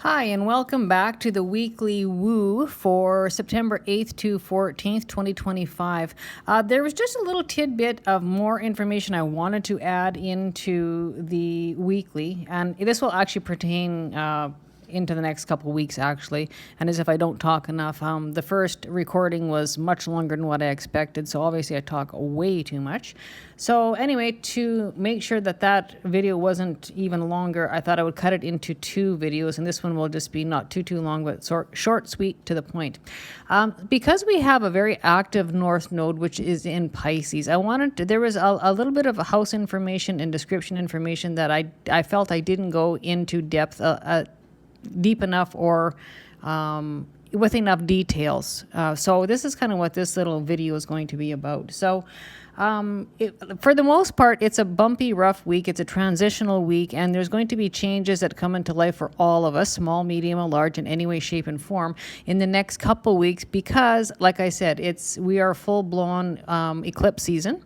Hi, and welcome back to the weekly woo for September 8th to 14th, 2025. There was just a little tidbit of more information I wanted to add into the weekly, and this will actually pertain into the next couple of weeks, actually. And as if I don't talk enough, the first recording was much longer than what I expected, so obviously I talk way too much. So anyway, to make sure that that video wasn't even longer, I thought I would cut it into two videos, and this one will just be not too long, but short, sweet, to the point. Because we have a very active north node, which is in Pisces, there was a little bit of house information and description information that I felt I didn't go into depth deep enough or with enough details. So this is kind of what this little video is going to be about. So for the most part, it's a bumpy, rough week. It's a transitional week, and there's going to be changes that come into life for all of us, small, medium, or large, in any way, shape, and form in the next couple weeks because, like I said, we are full-blown eclipse season.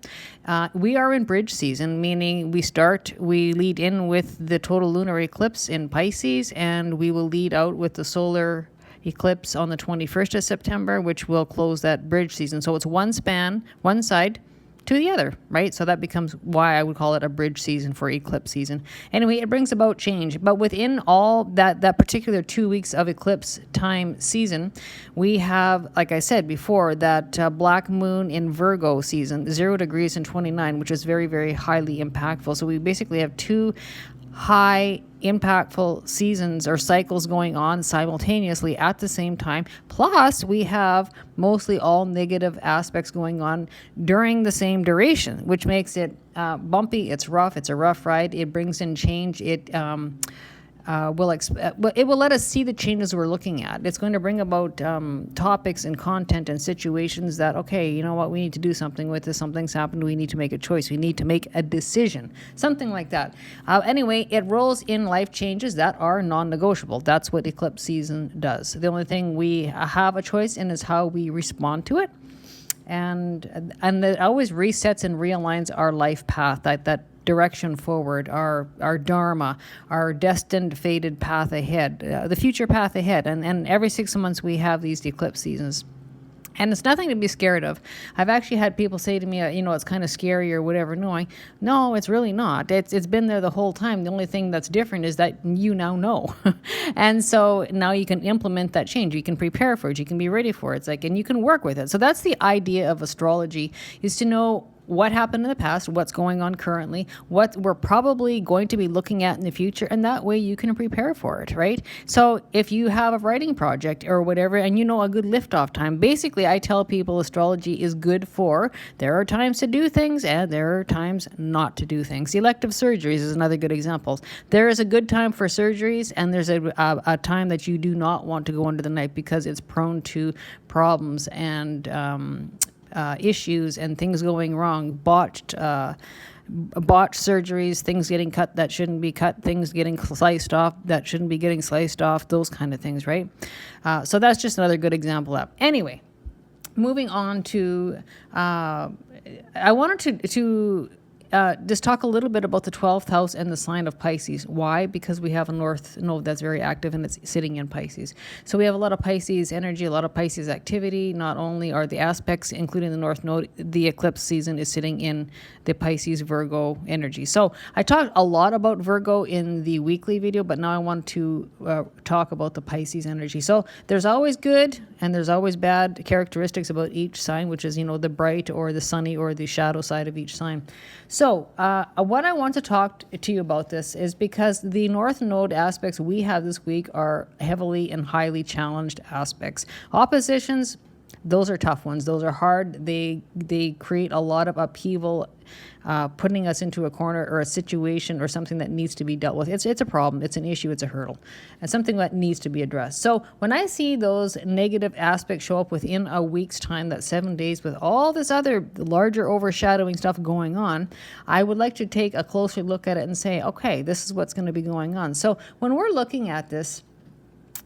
We are in bridge season, meaning we lead in with the total lunar eclipse in Pisces, and we will lead out with the solar eclipse on the 21st of September, which will close that bridge season. So it's one span, one side to the other, right? So that becomes why I would call it a bridge season for eclipse season. Anyway, it brings about change. But within all that particular 2 weeks of eclipse time season, we have, like I said before, that black moon in Virgo season, 0 degrees and 29, which is very, very highly impactful. So we basically have two high impactful seasons or cycles going on simultaneously at the same time. Plus, we have mostly all negative aspects going on during the same duration, which makes it bumpy. It's rough. It's a rough ride. It brings in change. It will let us see the changes we're looking at. It's going to bring about topics and content and situations that, okay, you know what, we need to do something with this. Something's happened. We need to make a choice. We need to make a decision. Something like that. Anyway, it rolls in life changes that are non-negotiable. That's what eclipse season does. The only thing we have a choice in is how we respond to it. And it always resets and realigns our life path, that direction forward, our dharma, our destined fated path ahead, the future path ahead. And every 6 months we have these eclipse seasons. And it's nothing to be scared of. I've actually had people say to me, it's kind of scary or whatever. No, it's really not. It's been there the whole time. The only thing that's different is that you now know. And so now you can implement that change. You can prepare for it. You can be ready for it. And you can work with it. So that's the idea of astrology, is to know what happened in the past, what's going on currently, what we're probably going to be looking at in the future, and that way you can prepare for it, right? So if you have a writing project or whatever, and a good liftoff time, basically I tell people astrology is good for, there are times to do things and there are times not to do things. Elective surgeries is another good example. There is a good time for surgeries, and there's a time that you do not want to go under the knife because it's prone to problems and issues and things going wrong, botched surgeries, things getting cut that shouldn't be cut, things getting sliced off that shouldn't be getting sliced off, those kind of things, right? So that's just another good example of. Anyway, moving on to, I wanted to just talk a little bit about the 12th house and the sign of Pisces. Why? Because we have a north node that's very active and it's sitting in Pisces. So we have a lot of Pisces energy, a lot of Pisces activity. Not only are the aspects, including the north node, the eclipse season is sitting in the Pisces Virgo energy. So I talked a lot about Virgo in the weekly video, but now I want to talk about the Pisces energy. So there's always good and there's always bad characteristics about each sign, which is, the bright or the sunny or the shadow side of each sign. So what I want to talk to you about this is because the North Node aspects we have this week are heavily and highly challenged aspects. Oppositions, those are tough ones. Those are hard. They create a lot of upheaval, putting us into a corner or a situation or something that needs to be dealt with. It's a problem. It's an issue. It's a hurdle. And something that needs to be addressed. So when I see those negative aspects show up within a week's time, that 7 days with all this other larger overshadowing stuff going on, I would like to take a closer look at it and say, okay, this is what's going to be going on. So when we're looking at this,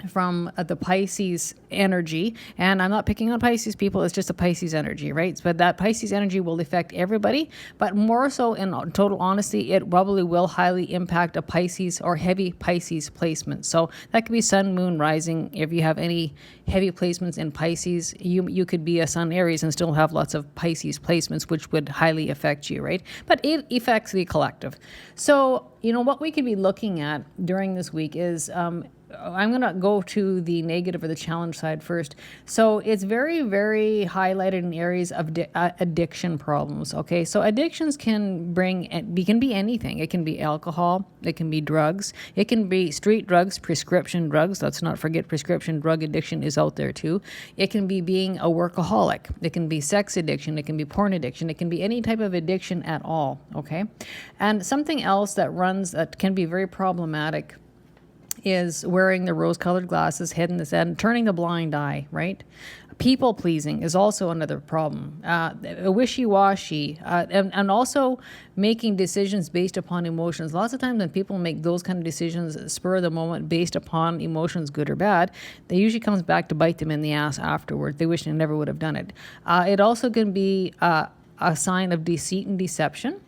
from the Pisces energy. And I'm not picking on Pisces people, it's just a Pisces energy, right? But that Pisces energy will affect everybody, but more so, in total honesty, it probably will highly impact a Pisces or heavy Pisces placement. So that could be sun, moon, rising. If you have any heavy placements in Pisces, you could be a sun Aries and still have lots of Pisces placements, which would highly affect you, right? But it affects the collective. So, what we could be looking at during this week is, I'm going to go to the negative or the challenge side first. So it's very, very highlighted in areas of addiction problems. Okay, so addictions can be anything. It can be alcohol, it can be drugs, it can be street drugs, prescription drugs. Let's not forget prescription drug addiction is out there too. It can be being a workaholic. It can be sex addiction. It can be porn addiction. It can be any type of addiction at all. Okay, and something else that can be very problematic is wearing the rose-colored glasses, head in the sand, turning the blind eye, right? People pleasing is also another problem. Wishy-washy, and also making decisions based upon emotions. Lots of times when people make those kind of decisions spur of the moment based upon emotions, good or bad, they usually comes back to bite them in the ass afterward. They wish they never would have done it. It also can be a sign of deceit and deception.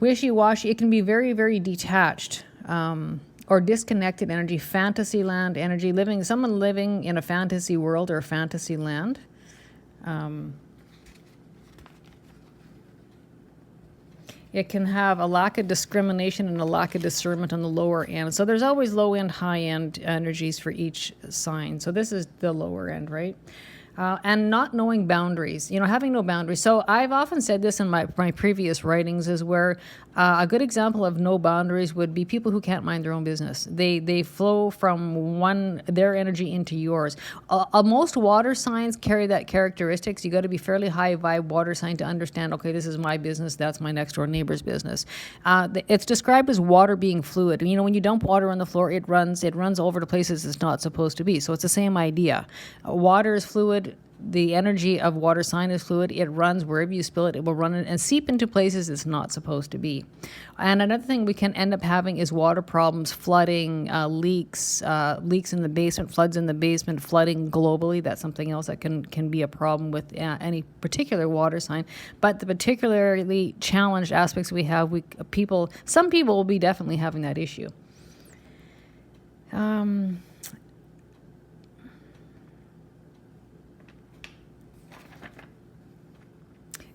Wishy-washy, it can be very, very detached or disconnected energy, fantasy land energy, someone living in a fantasy world or a fantasy land. It can have a lack of discrimination and a lack of discernment on the lower end. So there's always low end, high end energies for each sign. So this is the lower end, right? And not knowing boundaries, having no boundaries. So I've often said this in my previous writings, is where a good example of no boundaries would be people who can't mind their own business. They flow from their energy into yours. Most water signs carry that characteristics. You got to be fairly high vibe water sign to understand, okay, this is my business, that's my next door neighbor's business. It's described as water being fluid. When you dump water on the floor, it runs over to places it's not supposed to be. So it's the same idea. Water is fluid. The energy of water sign is fluid. It runs wherever you spill it. It will run and seep into places it's not supposed to be. And another thing we can end up having is water problems, flooding, leaks in the basement, floods in the basement, flooding globally. That's something else that can be a problem with any particular water sign. But the particularly challenged aspects we have, some people will be definitely having that issue.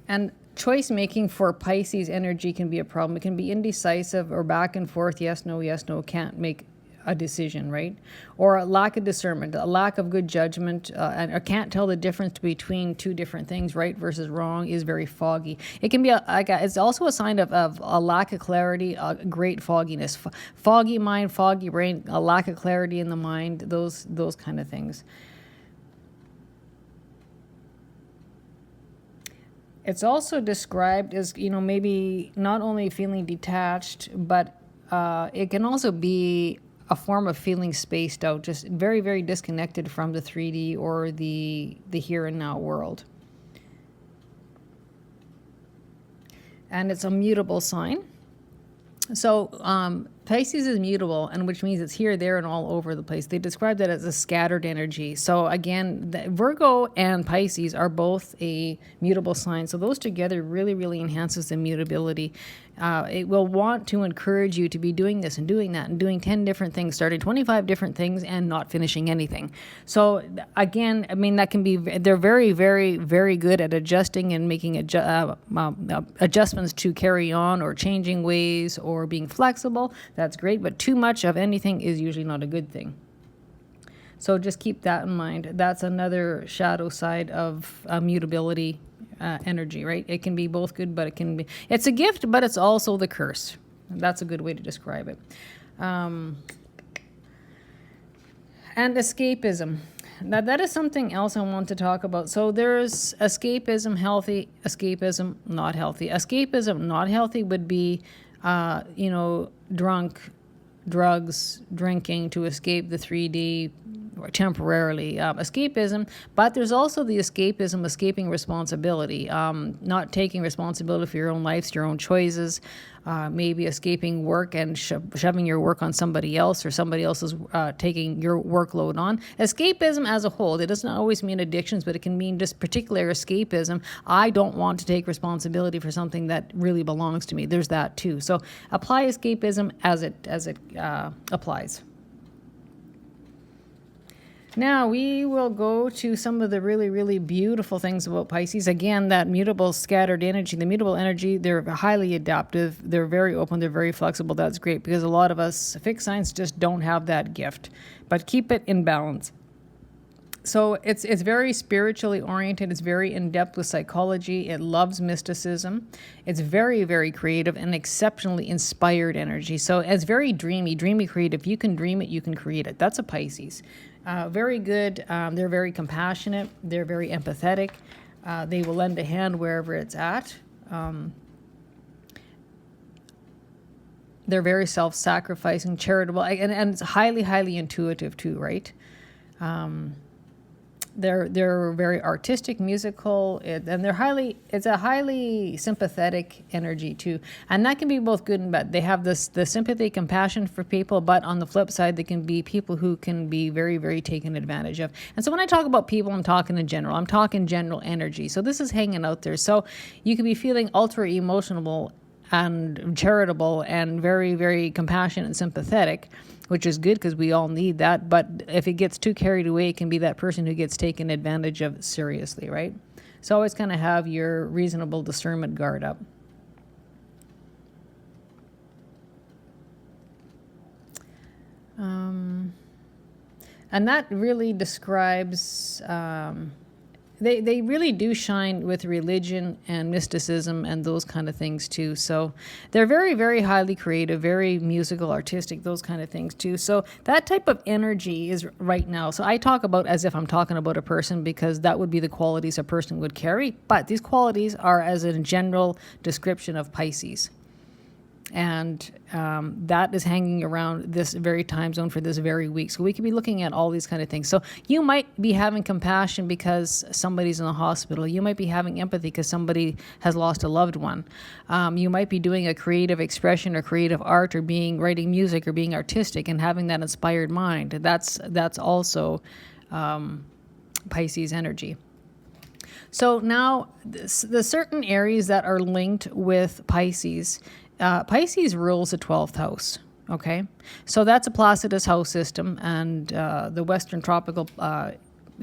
And choice making for Pisces energy can be a problem. It can be indecisive or back and forth, yes, no, can't make a decision, right? Or a lack of discernment, a lack of good judgment, and can't tell the difference between two different things, right versus wrong, is very foggy. It can be it's also a sign of a lack of clarity, great fogginess, foggy mind, foggy brain, a lack of clarity in the mind, those kind of things. It's also described as, maybe not only feeling detached, but it can also be a form of feeling spaced out, just very, very disconnected from the 3D or the here and now world. And it's a mutable sign. So Pisces is mutable, and which means it's here, there, and all over the place. They describe that as a scattered energy. So again, Virgo and Pisces are both a mutable sign. So those together really, really enhances the mutability. It will want to encourage you to be doing this and doing that and doing 10 different things, starting 25 different things and not finishing anything. So again, that can be, they're very, very, very good at adjusting and making adjustments to carry on or changing ways or being flexible. That's great, but too much of anything is usually not a good thing. So just keep that in mind. That's another shadow side of mutability energy, right? It can be both good, but it's a gift, but it's also the curse. That's a good way to describe it. And escapism. Now that is something else I want to talk about. So there's escapism, healthy, escapism, not healthy. Escapism, not healthy would be, drunk, drugs, drinking to escape the 3D, temporarily. Escapism, but there's also the escapism, escaping responsibility, not taking responsibility for your own lives, your own choices, maybe escaping work and shoving your work on somebody else, or somebody else is taking your workload on. Escapism as a whole, it doesn't always mean addictions, but it can mean just particular escapism. I don't want to take responsibility for something that really belongs to me. There's that too. So apply escapism as it applies. Now we will go to some of the really, really beautiful things about Pisces. Again, that mutable, scattered energy. The mutable energy, they're highly adaptive. They're very open. They're very flexible. That's great because a lot of us fixed signs just don't have that gift. But keep it in balance. So it's very spiritually oriented. It's very in-depth with psychology. It loves mysticism. It's very, very creative and exceptionally inspired energy. So it's very dreamy creative. You can dream it, you can create it. That's a Pisces. Very good. They're very compassionate. They're very empathetic. They will lend a hand wherever it's at. They're very self-sacrificing, charitable, and it's highly, highly intuitive too, right? They're very artistic, musical, and it's a highly sympathetic energy too. And that can be both good and bad. They have the sympathy, compassion for people, but on the flip side, they can be people who can be very, very taken advantage of. And so when I talk about people, I'm talking in general. I'm talking general energy. So this is hanging out there. So you could be feeling ultra emotional and charitable and very, very compassionate and sympathetic, which is good because we all need that. But if it gets too carried away, it can be that person who gets taken advantage of seriously, right? So always kind of have your reasonable discernment guard up. And that really describes... They really do shine with religion and mysticism and those kind of things too. So they're very, very highly creative, very musical, artistic, those kind of things too. So that type of energy is right now. So I talk about as if I'm talking about a person because that would be the qualities a person would carry. But these qualities are as a general description of Pisces. And that is hanging around this very time zone for this very week. So we could be looking at all these kind of things. So you might be having compassion because somebody's in the hospital. You might be having empathy because somebody has lost a loved one. You might be doing a creative expression or creative art or writing music or being artistic and having that inspired mind. That's also Pisces energy. So now the certain areas that are linked with Pisces. Pisces rules the 12th house, okay? So that's a Placidus house system, and the Western tropical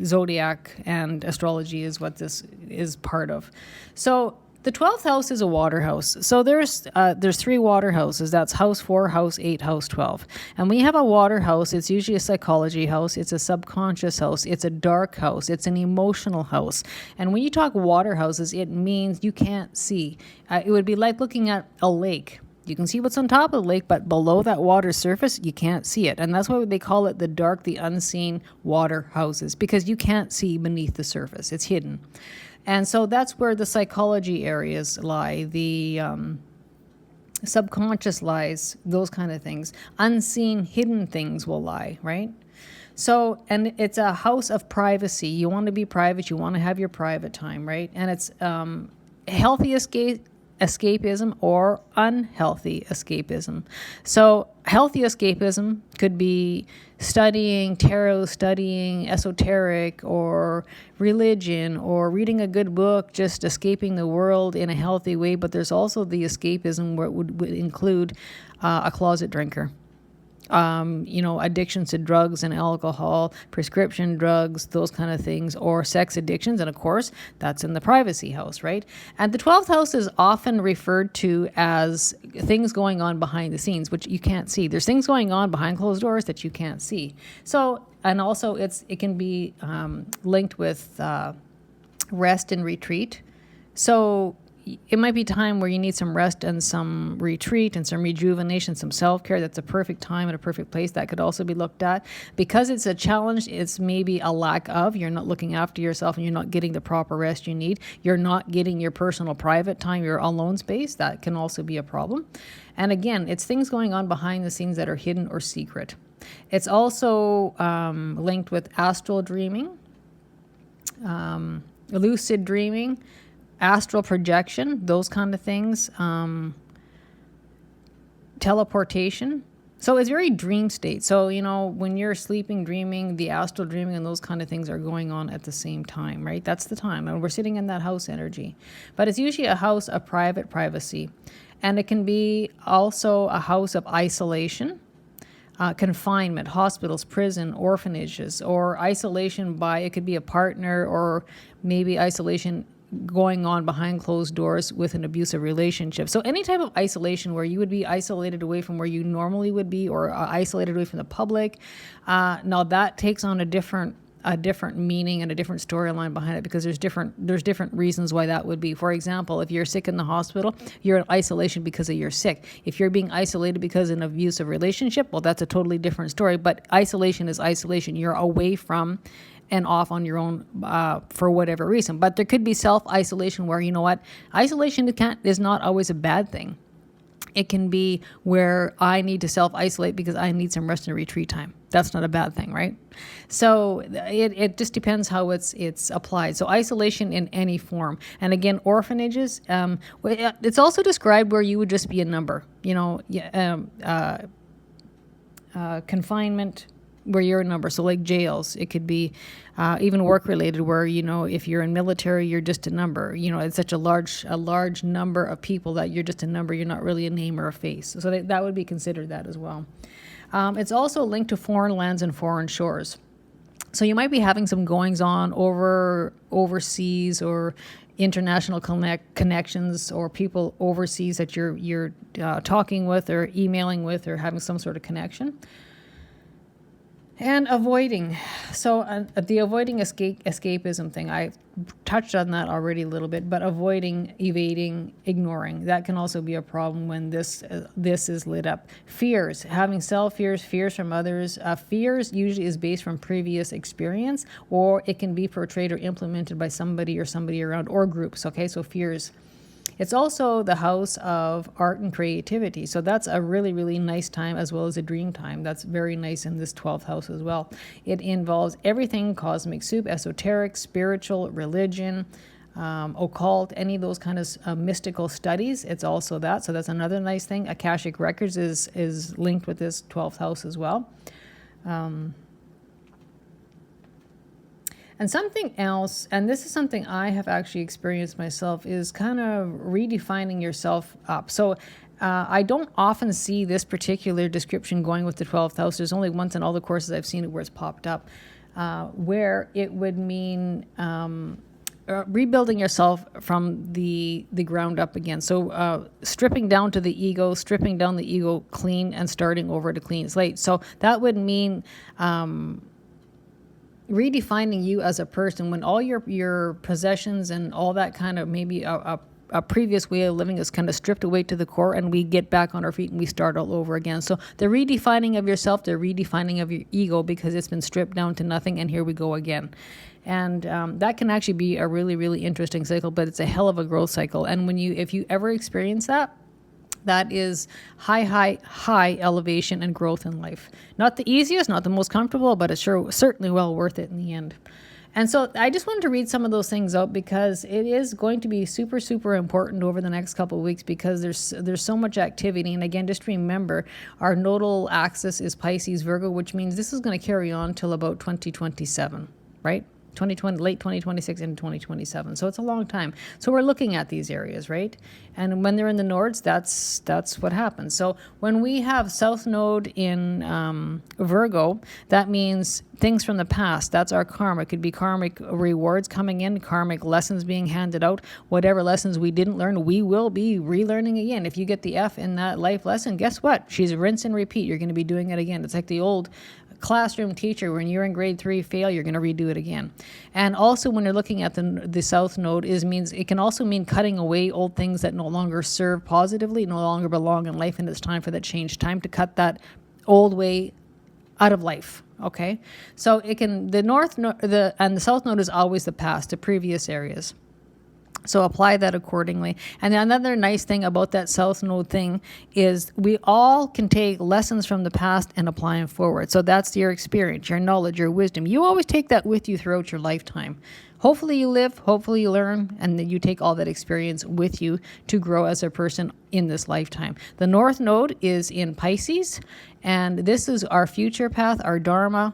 zodiac and astrology is what this is part of. So the 12th house is a water house. So there's 3 water houses. That's house 4, house 8, house 12. And we have a water house. It's usually a psychology house. It's a subconscious house. It's a dark house. It's an emotional house. And when you talk water houses, it means you can't see. It would be like looking at a lake. You can see what's on top of the lake, but below that water surface, you can't see it. And that's why they call it the dark, the unseen water houses, because you can't see beneath the surface. It's hidden. And so that's where the psychology areas lie, the subconscious lies, those kind of things. Unseen, hidden things will lie, right? So, and it's a house of privacy. You want to be private. You want to have your private time, right? And it's healthy escapism or unhealthy escapism. So healthy escapism could be studying tarot, studying esoteric or religion, or reading a good book, just escaping the world in a healthy way. But there's also the escapism where it would include a closet drinker. Addictions to drugs and alcohol, prescription drugs, those kind of things, or sex addictions. And of course, that's in the privacy house, right? And the 12th house is often referred to as things going on behind the scenes, which you can't see. There's things going on behind closed doors that you can't see. So, and also it can be linked with rest and retreat. So it might be time where you need some rest and some retreat and some rejuvenation, some self-care. That's a perfect time and a perfect place. That could also be looked at. Because it's a challenge, it's maybe a lack of, you're not looking after yourself and you're not getting the proper rest you need. You're not getting your personal private time, your alone space. That can also be a problem. And again, it's things going on behind the scenes that are hidden or secret. It's also linked with astral dreaming, lucid dreaming, astral projection, those kind of things, teleportation. So it's very dream state. So, when you're sleeping, dreaming, the astral dreaming and those kind of things are going on at the same time, right? That's the time. And we're sitting in that house energy. But it's usually a house of private privacy. And it can be also a house of isolation, confinement, hospitals, prison, orphanages, or isolation by, it could be a partner, or maybe isolation going on behind closed doors with an abusive relationship. So any type of isolation where you would be isolated away from where you normally would be, or isolated away from the public. Now that takes on a different meaning and a different storyline behind it, because there's different reasons why that would be. For example, if you're sick in the hospital, you're in isolation because of you're sick. If you're being isolated because of an abusive relationship, well, that's a totally different story. But isolation is isolation. You're away from and off on your own for whatever reason. But there could be self-isolation where, isolation is not always a bad thing. It can be where I need to self-isolate because I need some rest and retreat time. That's not a bad thing, right? So it just depends how it's applied. So isolation in any form. And again, orphanages, it's also described where you would just be a number, confinement, where you're a number. So like jails, it could be even work related where, if you're in military, you're just a number. It's such a large number of people that you're just a number. You're not really a name or a face. So that would be considered that as well. It's also linked to foreign lands and foreign shores. So you might be having some goings on overseas or international connections, or people overseas that you're talking with or emailing with or having some sort of connection. And avoiding. So the avoiding escapism thing, I touched on that already a little bit, but avoiding, evading, ignoring, that can also be a problem when this is lit up. Fears, having self-fears, fears from others. Fears usually is based from previous experience, or it can be portrayed or implemented by somebody around, or groups, okay? So fears. It's also the house of art and creativity. So that's a really, really nice time, as well as a dream time. That's very nice in this 12th house as well. It involves everything cosmic soup, esoteric, spiritual, religion, occult, any of those kind of mystical studies. It's also that. So that's another nice thing. Akashic Records is linked with this 12th house as well. And something else, and this is something I have actually experienced myself, is kind of redefining yourself up. So I don't often see this particular description going with the 12th house. There's only once in all the courses I've seen it where it's popped up, where it would mean rebuilding yourself from the ground up again. So stripping down to the ego, stripping down the ego clean and starting over to clean slate. So that would mean redefining you as a person when all your possessions and all that kind of maybe a previous way of living is kind of stripped away to the core, and we get back on our feet and we start all over again. So the redefining of yourself, the redefining of your ego, because it's been stripped down to nothing, and here we go again. And that can actually be a really, really interesting cycle, but it's a hell of a growth cycle. And if you ever experience that, that is high elevation and growth in life. Not the easiest, not the most comfortable, but it's certainly well worth it in the end. And so I just wanted to read some of those things out because it is going to be super, super important over the next couple of weeks, because there's so much activity. And again, just remember, our nodal axis is Pisces, Virgo, which means this is going to carry on till about 2027, right? Late 2026 into 2027. So it's a long time. So we're looking at these areas, right? And when they're in the Nords, that's what happens. So when we have South Node in Virgo, that means things from the past. That's our karma. It could be karmic rewards coming in, karmic lessons being handed out. Whatever lessons we didn't learn, we will be relearning again. If you get the F in that life lesson, guess what? She's rinse and repeat. You're going to be doing it again. It's like the old classroom teacher, when you're in grade 3 fail, you're going to redo it again. And also when you're looking at the south node, means it can also mean cutting away old things that no longer serve positively, no longer belong in life, and it's time for that change, time to cut that old way out of life. Okay, so it can, the north and the south node is always the past, the previous areas. So apply that accordingly. And another nice thing about that south node thing is we all can take lessons from the past and apply them forward. So that's your experience, your knowledge, your wisdom. You always take that with you throughout your lifetime. Hopefully you live, hopefully you learn, and that you take all that experience with you to grow as a person in this lifetime. The north node is in Pisces, and this is our future path, our dharma.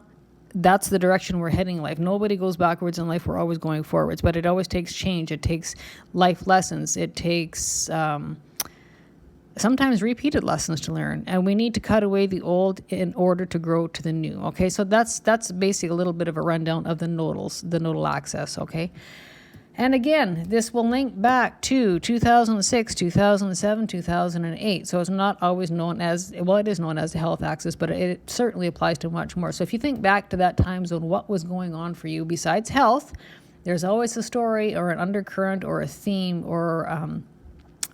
That's the direction we're heading in life. Nobody goes backwards in life. We're always going forwards. But it always takes change. It takes life lessons. It takes sometimes repeated lessons to learn. And we need to cut away the old in order to grow to the new. Okay, so that's basically a little bit of a rundown of the nodal axis. Okay. And again, this will link back to 2006, 2007, 2008. So it's not always known as, well, it is known as the health axis, but it certainly applies to much more. So if you think back to that time zone, what was going on for you besides health, there's always a story or an undercurrent or a theme or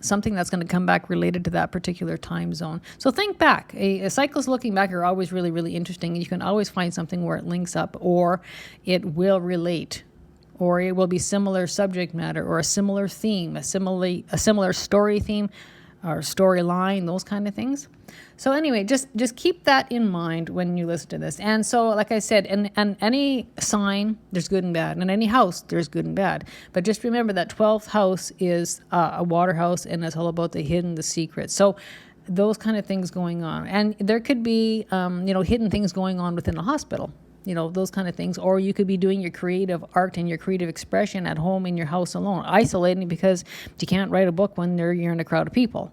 something that's going to come back related to that particular time zone. So think back. Cycles looking back are always really, really interesting. You can always find something where it links up or it will relate, or it will be similar subject matter or a similar theme, a similar story theme or storyline, those kind of things. So anyway, just keep that in mind when you listen to this. And so, like I said, in any sign, there's good and bad. And in any house, there's good and bad. But just remember that 12th house is a water house, and it's all about the hidden, the secret. So those kind of things going on. And there could be, hidden things going on within a hospital. Those kind of things. Or you could be doing your creative art and your creative expression at home in your house alone, isolating because you can't write a book when you're in a crowd of people,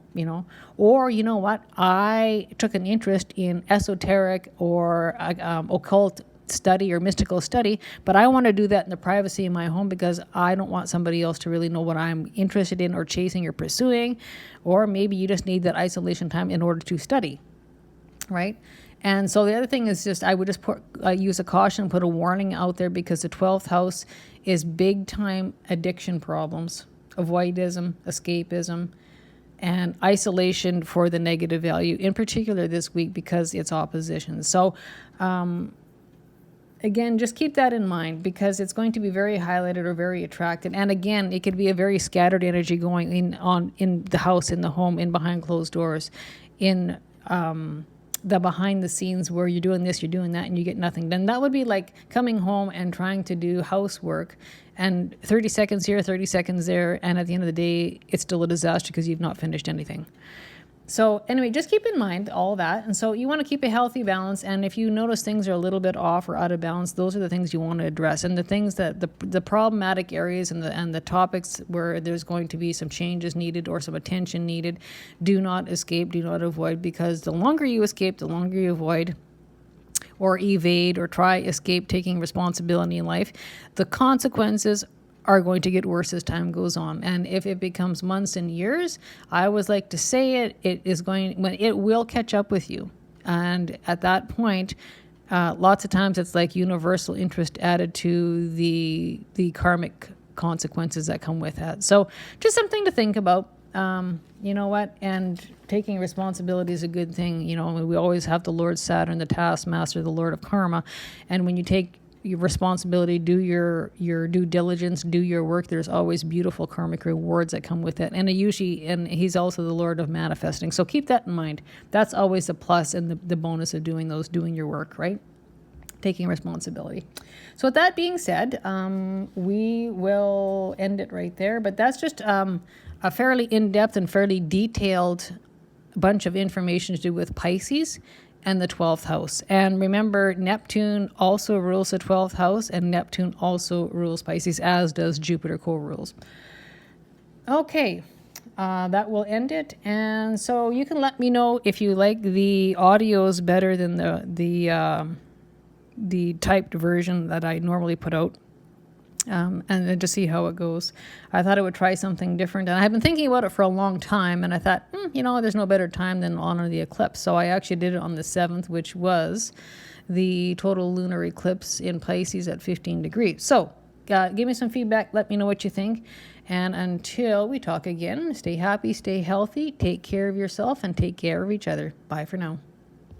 Or, you know what? I took an interest in esoteric or occult study or mystical study, but I want to do that in the privacy of my home because I don't want somebody else to really know what I'm interested in or chasing or pursuing. Or maybe you just need that isolation time in order to study, right? And so the other thing is just, I would just use a caution, put a warning out there because the 12th house is big time addiction problems, avoidism, escapism, and isolation for the negative value, in particular this week because it's opposition. So again, just keep that in mind because it's going to be very highlighted or very attracted. And again, it could be a very scattered energy going in the house, in the home, in behind closed doors, in the behind the scenes where you're doing this, you're doing that, and you get nothing done. That would be like coming home and trying to do housework and 30 seconds here, 30 seconds there, and at the end of the day, it's still a disaster because you've not finished anything. So anyway, just keep in mind all that. And so you want to keep a healthy balance. And if you notice things are a little bit off or out of balance, those are the things you want to address. And the things that the problematic areas and the topics where there's going to be some changes needed or some attention needed, do not escape, do not avoid, because the longer you escape, the longer you avoid or evade or try escape taking responsibility in life, the consequences are going to get worse as time goes on. And if it becomes months and years, I always like to say it will catch up with you. And at that point, lots of times it's like universal interest added to the karmic consequences that come with that. So just something to think about. You know what? And taking responsibility is a good thing. We always have the Lord Saturn, the taskmaster, the Lord of karma. And when you take your responsibility, do your due diligence, do your work, there's always beautiful karmic rewards that come with it. And he's also the Lord of manifesting. So keep that in mind. That's always a plus and the bonus of doing your work, right? Taking responsibility. So with that being said, we will end it right there. But that's just a fairly in-depth and fairly detailed bunch of information to do with Pisces and the 12th house. And remember, Neptune also rules the 12th house, and Neptune also rules Pisces, as does Jupiter co-rules. Okay, that will end it. And so you can let me know if you like the audios better than the typed version that I normally put out. and then to see how it goes. I thought I would try something different, and I've been thinking about it for a long time, and I thought, there's no better time than honor the eclipse. So I actually did it on the 7th, which was the total lunar eclipse in Pisces at 15 degrees. So give me some feedback. Let me know what you think. And until we talk again, stay happy, stay healthy, take care of yourself, and take care of each other. Bye for now.